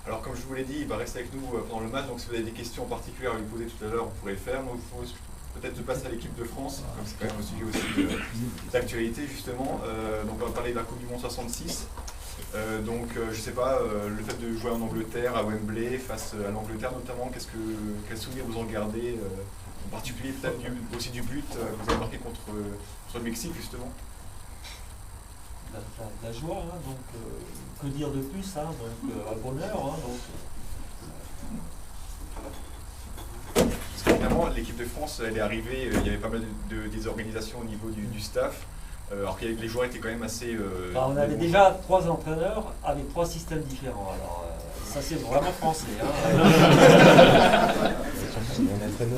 Alors comme je vous l'ai dit, il va rester avec nous pendant le match, donc si vous avez des questions particulières à lui poser tout à l'heure, vous pourrez le faire. Donc il faut peut-être passer à l'équipe de France, comme c'est quand même un sujet aussi d'actualité justement. Donc on va parler de la Coupe du Monde 66. Je sais pas, le fait de jouer en Angleterre, à Wembley, face à l'Angleterre notamment, quel souvenir vous en gardez en particulier peut-être aussi du but que vous avez marqué contre le Mexique justement? La joie, hein, donc que dire de plus, hein, donc un bonheur. Hein, Parce qu'évidemment, l'équipe de France, elle est arrivée, il y avait pas mal de désorganisation au niveau du staff, alors que les joueurs étaient quand même assez... on avait déjà 3 entraîneurs avec 3 systèmes différents, alors ça c'est vraiment français. Hein.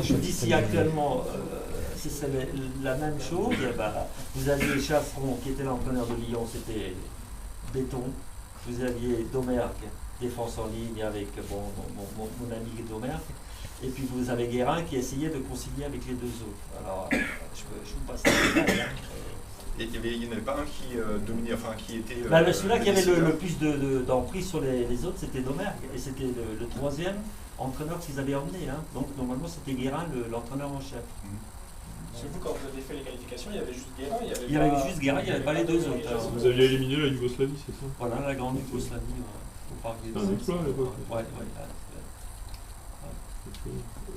Je dis si actuellement c'est la même chose, vous aviez Chaffron qui était l'entraîneur de Lyon, c'était béton. Vous aviez Domergue, défense en ligne avec mon ami Domergue. Et puis vous avez Guérin qui essayait de concilier avec les 2 autres. Alors je vous passe les détails. Il n'y en avait pas un qui dominait, enfin qui était... celui-là qui avait le plus d'emprise sur les autres, c'était Domergue. Et c'était le 3e entraîneur qu'ils avaient emmené. Hein. Donc normalement c'était Guérin l'entraîneur en chef. Parce que vous, quand vous avez fait les qualifications, il y avait juste Guérin, il y avait juste Guérin, il n'y avait pas les 2 autres. Vous aviez éliminé la Yougoslavie, c'est ça? Voilà, la grande Yougoslavie. C'est un exploit à l'époque. Ouais.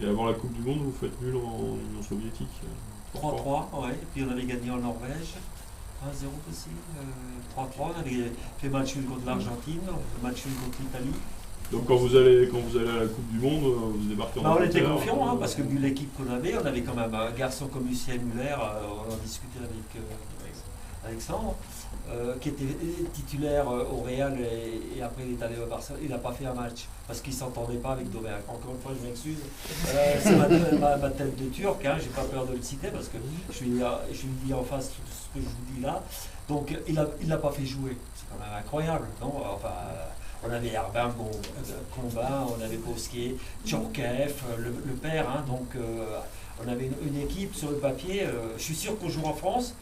Et avant la Coupe du Monde, vous faites nul en Union soviétique? 3-3, ouais. Et puis on avait gagné en Norvège. 1-0 aussi. 3-3, on avait fait match nul contre l'Argentine, match nul contre l'Italie. Donc quand vous allez à la Coupe du Monde, vous débarquez en Angleterre. On était confiants, hein, parce que vu l'équipe qu'on avait quand même un garçon comme Lucien Muller, on en discutait avec Alexandre, qui était titulaire au Real et après il est allé au Barcelone. Il n'a pas fait un match parce qu'il ne s'entendait pas avec Domergue. Encore une fois, je m'excuse. C'est ma tête de turc, hein, j'ai pas peur de le citer parce que je lui dis en face tout ce que je vous dis là. Donc il l'a pas fait jouer. C'est quand même incroyable, non? Enfin, on avait Herbin, Combin, on avait Bosquet, Tchorkaeff, le père, hein, donc on avait une équipe sur le papier. Je suis sûr qu'au jour en France,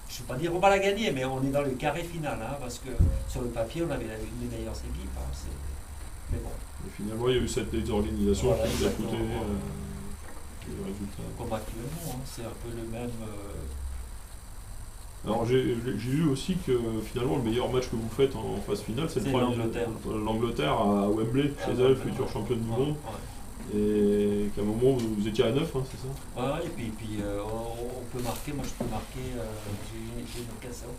je ne vais pas dire on va la gagner, mais on est dans le carré final, hein, parce que sur le papier, on avait une des meilleures équipes. Hein, mais bon. Et finalement, il y a eu cette désorganisation qui nous a coûté le résultat. Comme actuellement, hein, c'est un peu le même. Alors j'ai lu aussi que finalement le meilleur match que vous faites en phase finale, c'est l'Angleterre à Wembley, chez elle, future championne du monde. Ouais. Et qu'à un moment vous étiez à 9, hein, c'est ça? Ouais, et puis on peut marquer, moi je peux marquer, j'ai une occasion.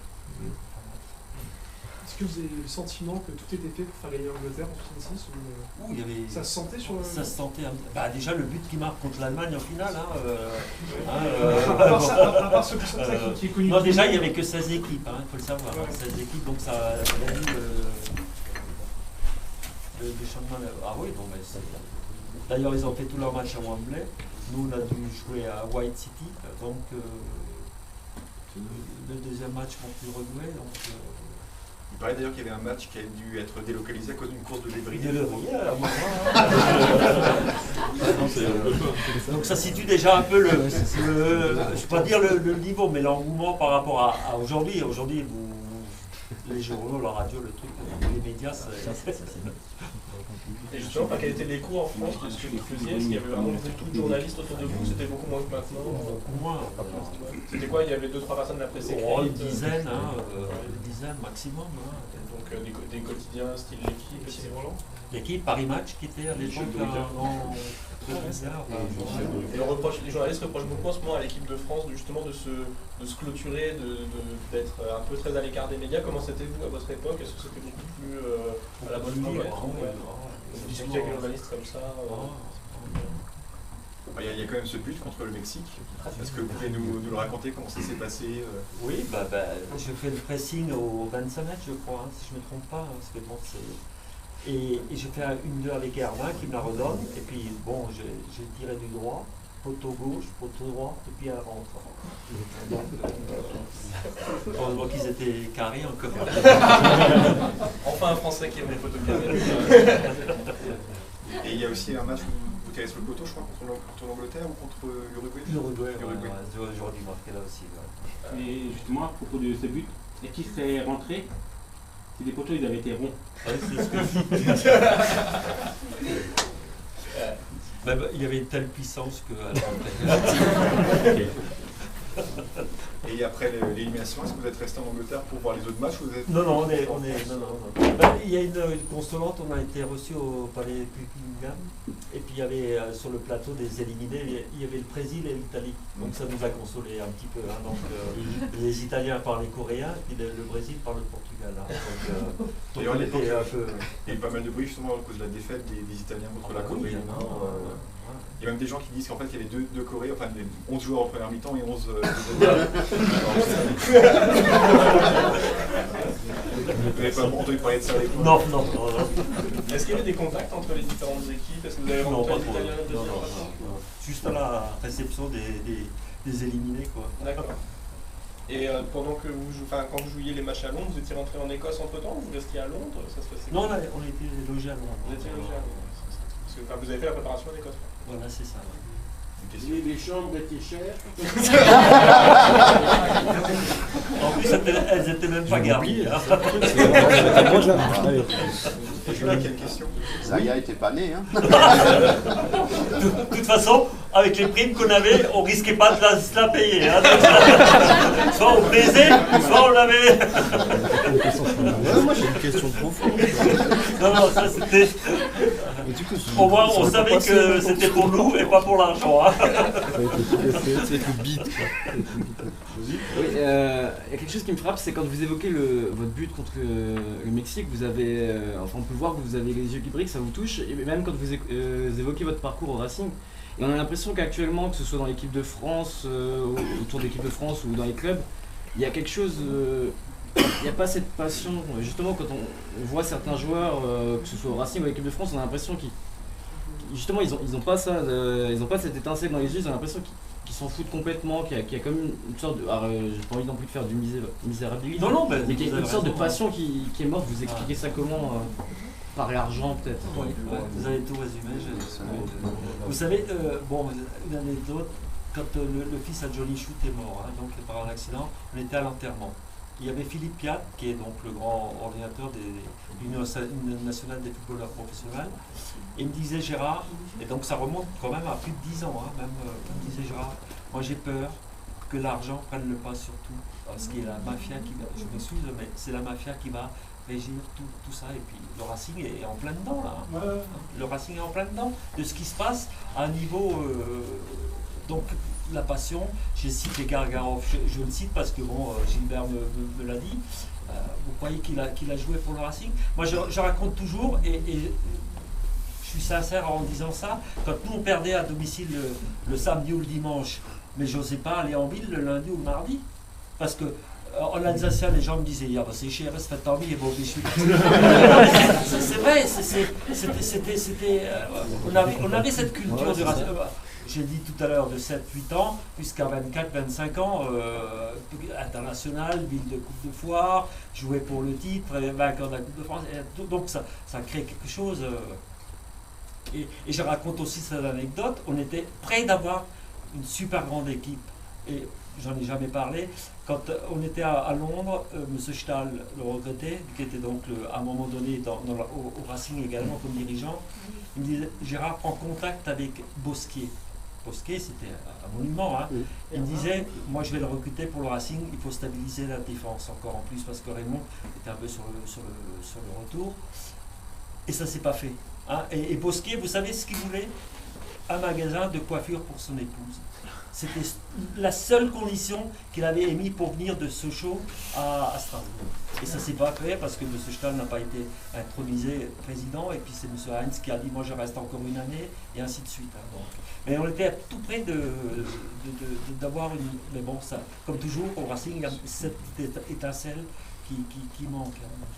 Est-ce que vous avez le sentiment que tout était fait pour faire gagner l'Angleterre en 66 ou il y avait... Ça se sentait sur le... Ça se sentait... déjà le but qui marque contre l'Allemagne en finale. À part ce qui est connu. Non, déjà il n'y avait que 16 équipes, hein, il faut le savoir. Ouais. 16 équipes, donc ça a mis le déchaînement. Ah oui, bon, mais c'est... D'ailleurs ils ont fait tous leurs matchs à Wembley. Nous on a dû jouer à White City, donc le deuxième match contre l'Uruguay. Il paraît d'ailleurs qu'il y avait un match qui a dû être délocalisé à cause d'une course de débris. Donc ça situe déjà un peu je ne vais pas dire le niveau, mais l'engouement par rapport à aujourd'hui. Aujourd'hui, les journaux, la radio, le truc, les médias, Et justement, quel était l'écho en France de ce que vous faisiez? Est-ce qu'il y avait vraiment beaucoup de journalistes autour de vous? C'était beaucoup moins que maintenant? Beaucoup moins. C'était quoi? Il y avait 2-3 personnes de la presse écrite? Une dizaine, maximum. Hein. Donc des quotidiens style l'équipe, etc. L'équipe, Paris Match, qui était à l'époque un grand... Et les journalistes reprochent beaucoup en ce moment à l'équipe de France justement de se clôturer, d'être un peu très à l'écart des médias. Comment c'était vous à votre époque? Est-ce que c'était beaucoup plus à la bonne campagne? Vous discutiez avec les journalistes comme ça? Il y a quand même ce but contre le Mexique. Est-ce que vous pouvez nous le raconter, comment ça s'est passé? Oui, je fais le pressing au 25 mètres, je crois, hein, si je ne me trompe pas. Parce que bon, et je fais une 2 avec Herbin qui me la redonne. Et puis, bon, j'ai tiré du droit, poteau gauche, poteau droit, et puis elle rentre. Donc, heureusement qu'ils étaient carrés encore. Enfin, un Français qui aime les photos carrées. Et il y a aussi un match où vous tirez sur le poteau, je crois, contre l'Angleterre ou contre l'Uruguay? L'Uruguay, j'aurais dû marquer là aussi. Et justement, à propos de ce but, est-ce qu'il serait rentré? Si des poteaux ils avaient été ronds. Ouais, c'est ce que je dis. Il y avait une telle puissance que. Et après l'élimination, est-ce que vous êtes resté en Angleterre pour voir les autres matchs ou vous êtes... Non, non, il y a une consolante, on a été reçus au palais Buckingham, et puis il y avait sur le plateau des éliminés, il y avait le Brésil et l'Italie. Donc ça nous a consolé un petit peu. Hein. Donc, les Italiens parlaient coréen, et le Brésil parle le Portugal. Hein. Donc D'ailleurs, on était un peu... il y a eu pas mal de bruit justement à cause de la défaite des Italiens contre la Corée du Nord. Il y a même des gens qui disent qu'en fait il y avait deux Corées, enfin 11 joueurs en première mi-temps et 11 Vous n'avez pas entendu parler de ça avec moi? Non. Est-ce qu'il y avait des contacts entre les différentes équipes? Est-ce que vous avez rencontré les Italiens de Juste à la réception des éliminés, quoi. D'accord. Et pendant que quand vous jouiez les matchs à Londres, vous étiez rentré en Écosse entre-temps ou vous restiez à Londres? Ça se passait? Non, on était logés à Londres. Vous étiez logé à Londres. Parce que vous avez fait la préparation en Écosse. Voilà, c'est ça. Les chambres étaient chères. En plus, elles étaient même pas garnies. Hein. Quelle question? Zaya était pas né, hein. De toute façon, avec les primes qu'on avait, on risquait pas de se la payer. Hein. Soit on plaisait, soit on l'avait. Moi j'ai une question profonde. Non, ça c'était. Au moins, on savait que c'était pour nous et pas pour l'argent. Hein. C'est le beat. Oui, il y a quelque chose qui me frappe, c'est quand vous évoquez votre but contre le Mexique, vous avez, on peut voir que vous avez les yeux qui brillent, ça vous touche, et même quand vous évoquez votre parcours au Racing, et on a l'impression qu'actuellement, que ce soit dans l'équipe de France, autour de l'équipe de France ou dans les clubs, il y a quelque chose, il n'y a pas cette passion. Justement, quand on voit certains joueurs, que ce soit au Racing ou à l'équipe de France, on a l'impression qu'ils justement ils ont pas ça, ils ont pas cette étincelle dans les yeux, ils ont l'impression qu'ils s'en foutent complètement, qu'il y a comme une sorte de, j'ai pas envie non plus de faire du misérabilisme, mais qu'il y a une sorte de passion qui est morte. Vous expliquez ça comment? Par l'argent peut-être? Oui, vous avez tout résumé. Vous savez, une anecdote, quand le fils à Johnny Shoot est mort, hein, donc par un accident, on était à l'enterrement. Il y avait Philippe Piat, qui est donc le grand ordinateur de l'Union nationale des footballeurs professionnels. Et il me disait, Gérard, et donc ça remonte quand même à plus de 10 ans, hein, même, il me disait, Gérard, moi j'ai peur que l'argent prenne le pas sur tout, parce qu'il y a la mafia qui va, je m'excuse, mais c'est la mafia qui va régir tout ça. Et puis le Racing est en plein dedans, là. Hein. Ouais. Le Racing est en plein dedans de ce qui se passe à un niveau... donc la passion, j'ai cité Gargarov, je le cite parce que bon, Gilbert me l'a dit. Vous croyez qu'il a joué pour le Racing? Moi je raconte toujours, et je suis sincère en disant ça, quand nous on perdait à domicile le samedi ou le dimanche, mais je n'osais pas aller en ville le lundi ou le mardi, parce que en Alsacien, les gens me disaient, ah bah c'est cher, ça fait tant mieux, bon, c'est vrai, on avait cette culture du Racing. J'ai dit tout à l'heure de 7-8 ans, jusqu'à 24-25 ans, international, ville de Coupe de Foire, jouer pour le titre, vainqueur de la Coupe de France, donc ça crée quelque chose. Et je raconte aussi cette anecdote, on était près d'avoir une super grande équipe, et j'en ai jamais parlé, quand on était à Londres, M. Stahl, le regretté, qui était donc à un moment donné au Racing également comme dirigeant, il me disait, Gérard, prends contact avec Bosquier. Bosquier, c'était un monument. Hein. Il me disait, moi je vais le recruter pour le Racing, il faut stabiliser la défense encore en plus, parce que Raymond était un peu sur le retour. Et ça ne s'est pas fait. Hein. Et Bosquier, vous savez ce qu'il voulait? Un magasin de coiffure pour son épouse. C'était la seule condition qu'il avait émise pour venir de Sochaux à Strasbourg. Et ça ne s'est pas fait parce que M. Stahl n'a pas été intronisé président, et puis c'est M. Heinz qui a dit, moi je reste encore une année, et ainsi de suite. Hein, donc. Mais on était tout près d'avoir une... Mais bon, ça, comme toujours, au Racing, il y a cette étincelle qui manque. Hein, donc,